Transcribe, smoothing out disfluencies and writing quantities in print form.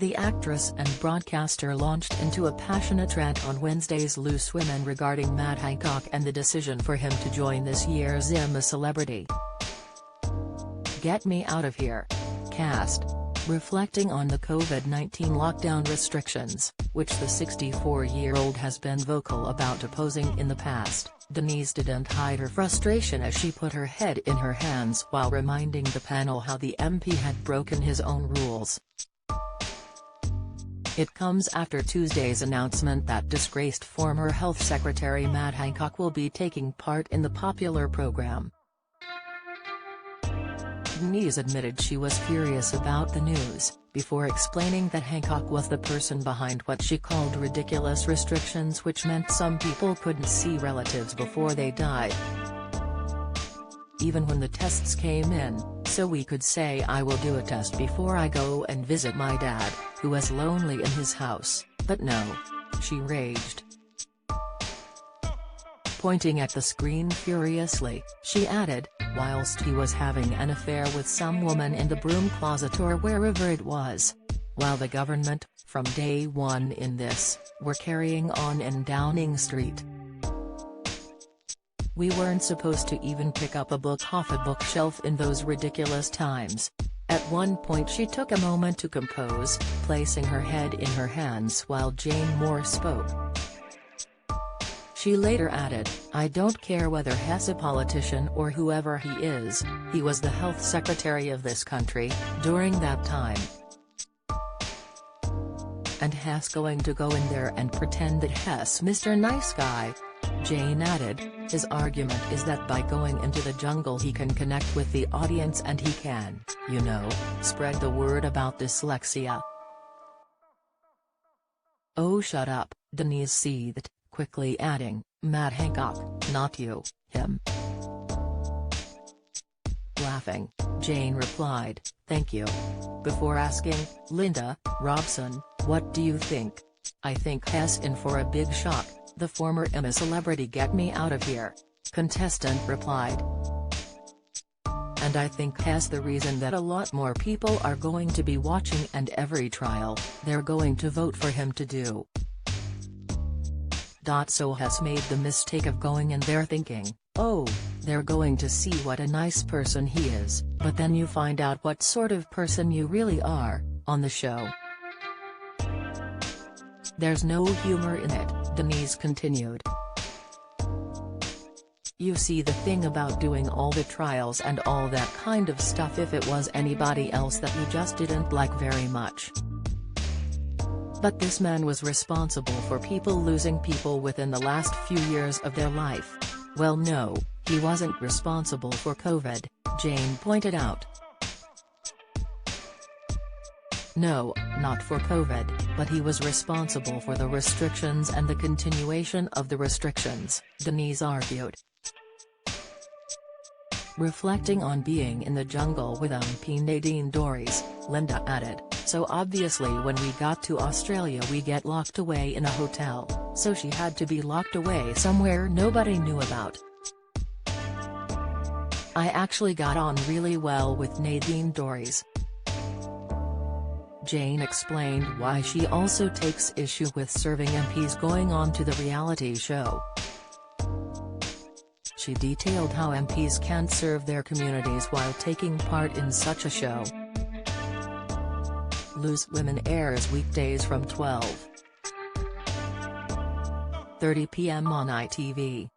The actress and broadcaster launched into a passionate rant on Wednesday's Loose Women regarding Matt Hancock and the decision for him to join this year's I'm a Celebrity. "Get me out of here." Cast. Reflecting on the COVID-19 lockdown restrictions, which the 64-year-old has been vocal about opposing in the past, Denise didn't hide her frustration as she put her head in her hands while reminding the panel how the MP had broken his own rules. It comes after Tuesday's announcement that disgraced former Health Secretary Matt Hancock will be taking part in the popular program. Denise admitted she was furious about the news, before explaining that Hancock was the person behind what she called ridiculous restrictions, which meant some people couldn't see relatives before they died. "Even when the tests came in, so we could say I will do a test before I go and visit my dad, who was lonely in his house, but no," she raged. Pointing at the screen furiously, she added, whilst he was having an affair with some woman in the broom closet or wherever it was. While the government, from day one in this, were carrying on in Downing Street. "We weren't supposed to even pick up a book off a bookshelf in those ridiculous times." At one point she took a moment to compose, placing her head in her hands while Jane Moore spoke. She later added, "I don't care whether he's a politician or whoever he is, he was the health secretary of this country, during that time. And he's going to go in there and pretend that he's Mr. Nice Guy." Jane added, "His argument is that by going into the jungle he can connect with the audience and he can, you know, spread the word about dyslexia." "Oh shut up," Denise seethed, quickly adding, "Matt Hancock, not you, him." Laughing, Jane replied, "Thank you," before asking, "Linda, Robson, what do you think?" "I think he's in for a big shock," the former I'm a Celebrity "Get Me Out of Here" contestant replied. "And I think he's the reason that a lot more people are going to be watching, and every trial, they're going to vote for him to do. So has made the mistake of going in there thinking, oh, they're going to see what a nice person he is, but then you find out what sort of person you really are, on the show. There's no humor in it," Denise continued. "You see, the thing about doing all the trials and all that kind of stuff, if it was anybody else that you just didn't like very much. But this man was responsible for people losing people within the last few years of their life. Well, no, he wasn't responsible for COVID," Jane pointed out. "No, not for COVID, but he was responsible for the restrictions and the continuation of the restrictions," Denise argued. Reflecting on being in the jungle with MP Nadine Dorries, Linda added, "So obviously when we got to Australia we get locked away in a hotel, so she had to be locked away somewhere nobody knew about. I actually got on really well with Nadine Dorries." Jane explained why she also takes issue with serving MPs going on to the reality show. She detailed how MPs can't serve their communities while taking part in such a show. Loose Women airs weekdays from 12:30 p.m. on ITV.